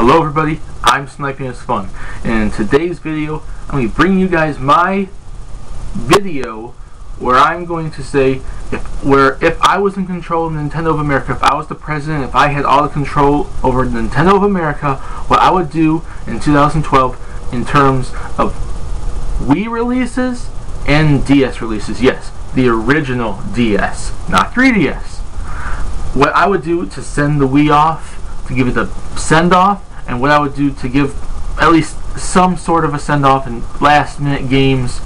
Hello everybody, I'm SnipingIsFun, and in today's video I'm going to bring you guys my video where I'm going to say if I was in control of Nintendo of America, if I was the president, if I had all the control over Nintendo of America, what I would do in 2012 in terms of Wii releases and DS releases. Yes, the original DS, not 3DS. What I would do to send the Wii off, to give it the send-off, and what I would do to give at least some sort of a send-off in last-minute games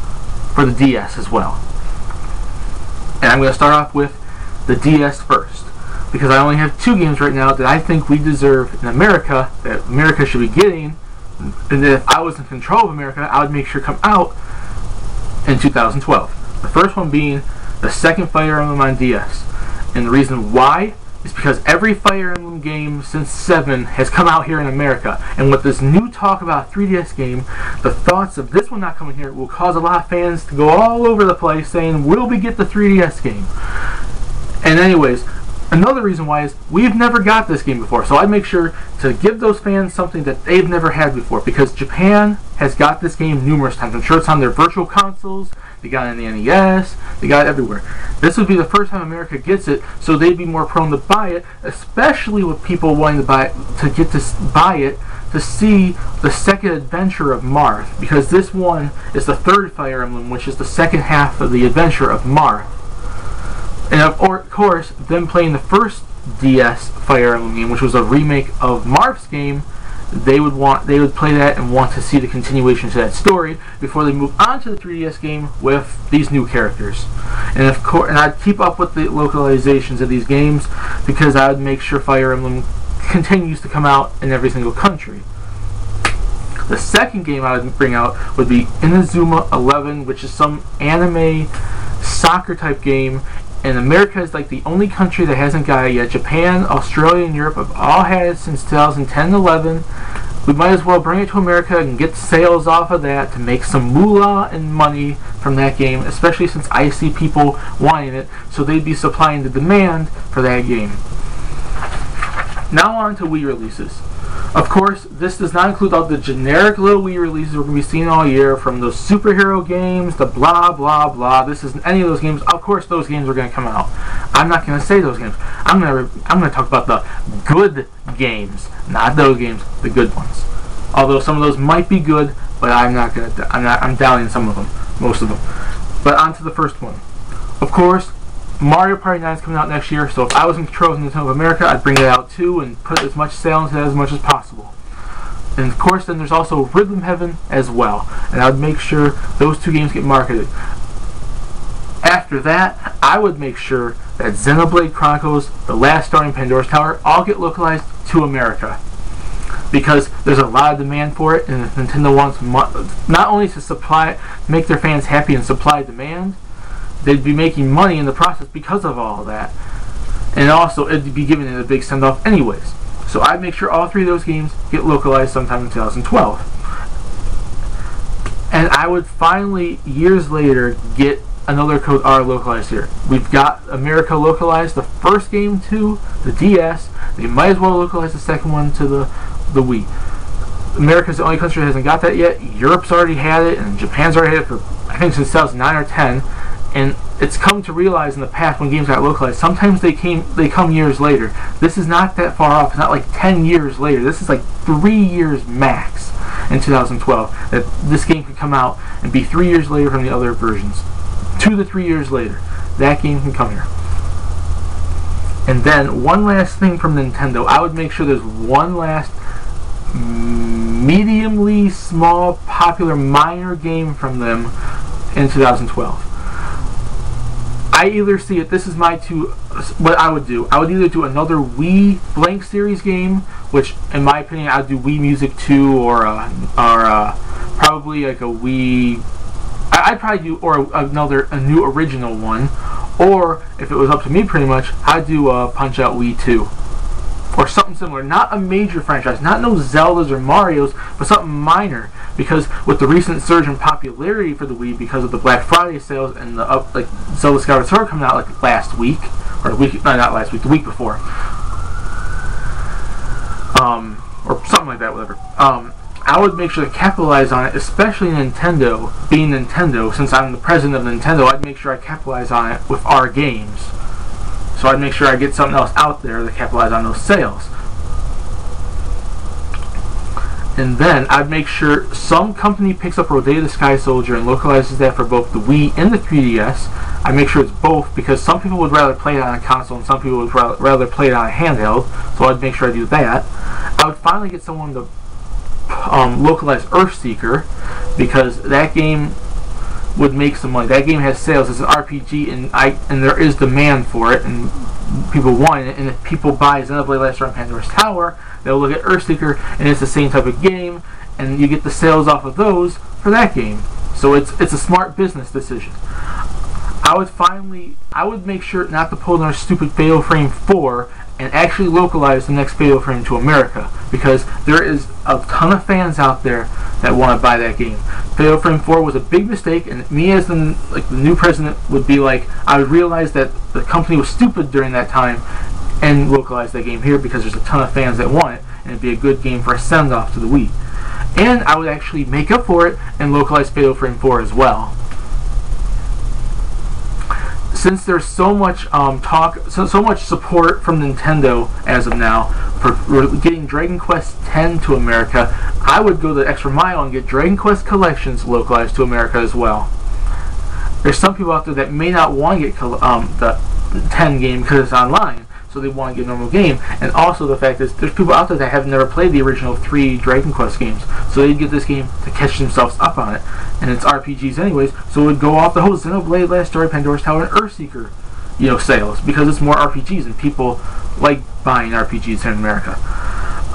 for the DS as well. And I'm going to start off with the DS first, because I only have two games right now that I think we deserve in America, that America should be getting, and that if I was in control of America, I would make sure come out in 2012. The first one being the second Fire Emblem on DS. And the reason why is because every Fire Emblem game since 7 has come out here in America. And with this new talk about 3DS game, the thoughts of this one not coming here will cause a lot of fans to go all over the place saying, will we get the 3DS game? And anyways, another reason why is we've never got this game before. So I'd make sure to give those fans something that they've never had before, because Japan has got this game numerous times. I'm sure it's on their virtual consoles. They got it in the NES. They got it everywhere. This would be the first time America gets it, so they'd be more prone to buy it, especially with people wanting to buy it, buy it to see the second adventure of Marth, because this one is the third Fire Emblem, which is the second half of the adventure of Marth. And of course, them playing the first DS Fire Emblem game, which was a remake of Marth's game, they would play that and want to see the continuation to that story before they move on to the 3DS game with these new characters. And of course, and I'd keep up with the localizations of these games, because I would make sure Fire Emblem continues to come out in every single country. The second game I would bring out would be Inazuma 11, which is some anime soccer type game. And America is like the only country that hasn't got it yet. Japan, Australia, and Europe have all had it since 2010-11. We might as well bring it to America and get sales off of that to make some moolah and money from that game, especially since I see people wanting it, so they'd be supplying the demand for that game. Now on to Wii releases. Of course, this does not include all the generic little Wii releases we're going to be seeing all year, from those superhero games, the blah blah blah. This isn't any of those games. Of course, those games are going to come out. I'm not going to say those games. I'm going to talk about the good games, not those games, the good ones. Although some of those might be good, but I'm doubting some of them, most of them. But on to the first one. Of course, Mario Party 9 is coming out next year, so if I was in control of Nintendo of America, I'd bring that out too and put as much sale into that as much as possible. And of course, then there's also Rhythm Heaven as well, and I would make sure those two games get marketed. After that, I would make sure that Xenoblade Chronicles, The Last Star, and Pandora's Tower all get localized to America, because there's a lot of demand for it, and Nintendo wants not only to make their fans happy and supply demand, they'd be making money in the process because of all of that. And also, it'd be giving it a big send-off anyways. So I'd make sure all three of those games get localized sometime in 2012. And I would finally, years later, get another Code R localized here. We've got America localized the first game to the DS. They might as well localize the second one to the Wii. America's the only country that hasn't got that yet. Europe's already had it, and Japan's already had it for, I think, since 2009 or 10. And it's come to realize in the past, when games got localized, sometimes they come years later. This is not that far off. It's not like 10 years later. This is like 3 years max in 2012 that this game could come out and be 3 years later from the other versions. 2 to 3 years later, that game can come here. And then one last thing from Nintendo, I would make sure there's one last mediumly small, popular, minor game from them in 2012. I either see it, this is what I would do. I would either do another Wii Blank Series game, which in my opinion I'd do Wii Music 2 or probably like a Wii, I'd probably do, or a new original one, or if it was up to me pretty much, I'd do Punch Out Wii 2. Or something similar, not a major franchise, not no Zeldas or Marios, but something minor. Because with the recent surge in popularity for the Wii, because of the Black Friday sales and the like Zelda Skyward Sword coming out like last week, or the week, no, not last week, the week before. or something like that, whatever. I would make sure to capitalize on it, especially Nintendo, being Nintendo, since I'm the president of Nintendo, I'd make sure I capitalize on it with our games. So I'd make sure I get something else out there to capitalize on those sales. And then I'd make sure some company picks up Rodeo the Sky Soldier and localizes that for both the Wii and the 3DS. I make sure it's both, because some people would rather play it on a console and some people would rather play it on a handheld. So I'd make sure I do that. I would finally get someone to localize Earthseeker, because that game would make some money. That game has sales. It's an RPG, and there is demand for it, and people want it. And if people buy Xenoblade Last Story and Pandora's Tower, they'll look at Earthseeker, and it's the same type of game, and you get the sales off of those for that game. So it's a smart business decision. I would make sure not to pull another stupid Fatal Frame 4 and actually localize the next Fatal Frame to America, because there is a ton of fans out there that want to buy that game. Fatal Frame 4 was a big mistake, and me as the new president would be like, I would realize that the company was stupid during that time and localize that game here, because there's a ton of fans that want it, and it'd be a good game for a send-off to the Wii. And I would actually make up for it and localize Fatal Frame 4 as well. Since there's so much so much support from Nintendo as of now for getting Dragon Quest X to America, I would go the extra mile and get Dragon Quest Collections localized to America as well. There's some people out there that may not want to get the 10 game because it's online, so they want to get a normal game. And also the fact is, there's people out there that have never played the original 3 Dragon Quest games, so they'd get this game to catch themselves up on it. And it's RPGs anyways, so it would go off the whole Xenoblade Last Story, Pandora's Tower, and Earthseeker, sales, because it's more RPGs, and people like buying RPGs here in America.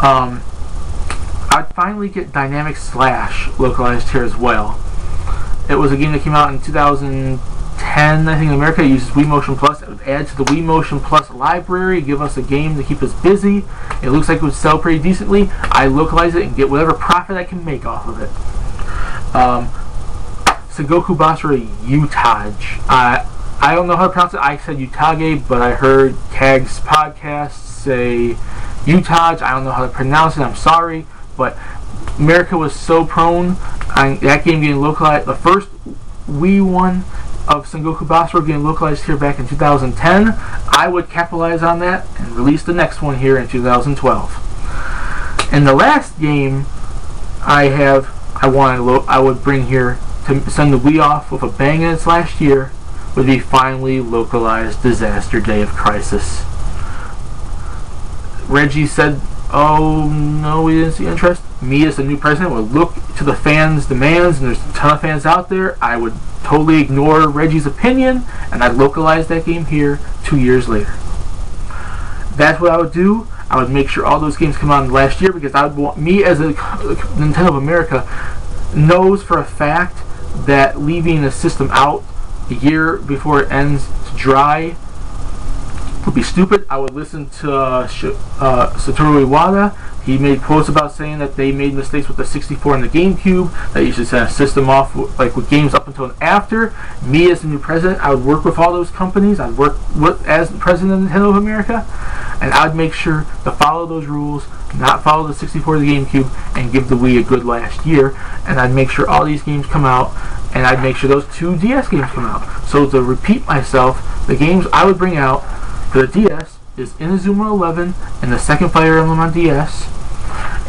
I'd finally get Dynamic Slash localized here as well. It was a game that came out in 2010, I think, in America. It uses Wii Motion Plus. It would add to the Wii Motion Plus library, give us a game to keep us busy. It looks like it would sell pretty decently. I localize it and get whatever profit I can make off of it. Sengoku Basara Utage. I don't know how to pronounce it. I said Utage, but I heard Kag's podcast say Utage. I don't know how to pronounce it. I'm sorry. But America was so prone on that game getting localized. The first Wii one of Sengoku Basara getting localized here back in 2010. I would capitalize on that and release the next one here in 2012. And the last game I would bring here to send the Wii off with a bang in its last year would be finally localized Disaster Day of Crisis. Reggie said, oh no, we didn't see interest. Me as the new president would look to the fans' demands, and there's a ton of fans out there. I would totally ignore Reggie's opinion, and I'd localize that game here 2 years later. That's what I would do. I would make sure all those games come out last year, because I would want, me as a Nintendo of America knows for a fact that leaving the system out a year before it ends to dry would be stupid. I would listen to Satoru Iwata. He made quotes about saying that they made mistakes with the 64 and the GameCube, that you should send a system off with games up until and after. Me as the new president, I would work with all those companies. I'd work as the president of Nintendo of America, and I'd make sure to follow those rules, not follow the 64 or the GameCube, and give the Wii a good last year. And I'd make sure all these games come out, and I'd make sure those 2 DS games come out. So to repeat myself, the games I would bring out for the DS is Inazuma 11 and the second Fire Emblem on DS.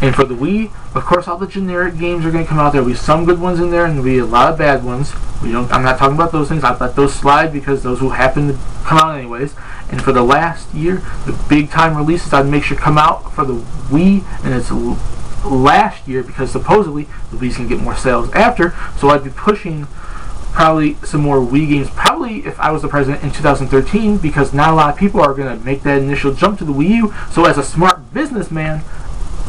And for the Wii, of course, all the generic games are going to come out. There will be some good ones in there, and there will be a lot of bad ones. I'm not talking about those things. I'd let those slide, because those will happen to come out anyways. And for the last year, the big time releases, I'd make sure come out for the Wii and its last year, because supposedly the Wii's going to get more sales after. So I'd be pushing probably some more Wii games, probably if I was the president in 2013, because not a lot of people are going to make that initial jump to the Wii U. So as a smart businessman,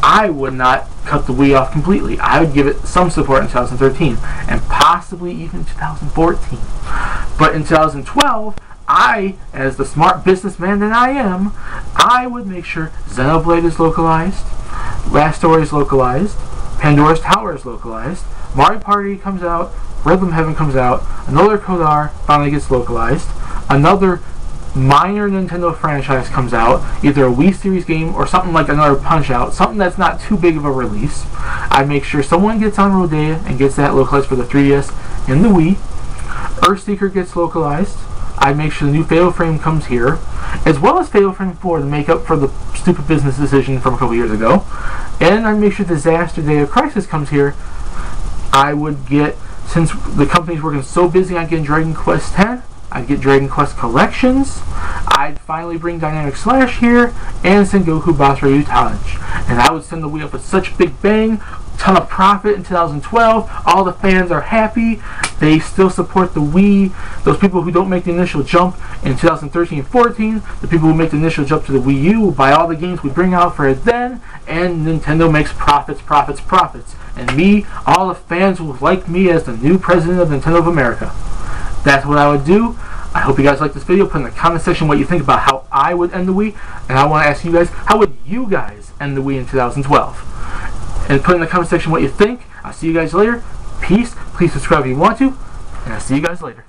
I would not cut the Wii off completely. I would give it some support in 2013, and possibly even 2014. But in 2012, I, as the smart businessman that I am, I would make sure Xenoblade is localized, Last Story is localized, Pandora's Tower is localized, Mario Party comes out, Rhythm Heaven comes out, another Kodar finally gets localized, another minor Nintendo franchise comes out, either a Wii Series game or something like another Punch-Out, something that's not too big of a release, I make sure someone gets on Rodea and gets that localized for the 3DS and the Wii. Earthseeker gets localized. I make sure the new Fatal Frame comes here, as well as Fatal Frame 4 to make up for the stupid business decision from a couple years ago. And I make sure Disaster Day of Crisis comes here. I would get, since the company's working so busy on getting Dragon Quest X, I'd get Dragon Quest Collections. I'd finally bring Dynamic Slash here and Sengoku Boss Ryu Challenge. And I would send the Wii up with such big bang, ton of profit in 2012. All the fans are happy. They still support the Wii. Those people who don't make the initial jump in 2013 and 14, the people who make the initial jump to the Wii U will buy all the games we bring out for it then, and Nintendo makes profits, profits, profits. And me, all the fans will like me as the new president of Nintendo of America. That's what I would do. I hope you guys like this video. Put in the comment section what you think about how I would end the Wii. And I want to ask you guys, how would you guys end the Wii in 2012? And put in the comment section what you think. I'll see you guys later. Peace. Please subscribe if you want to. And I'll see you guys later.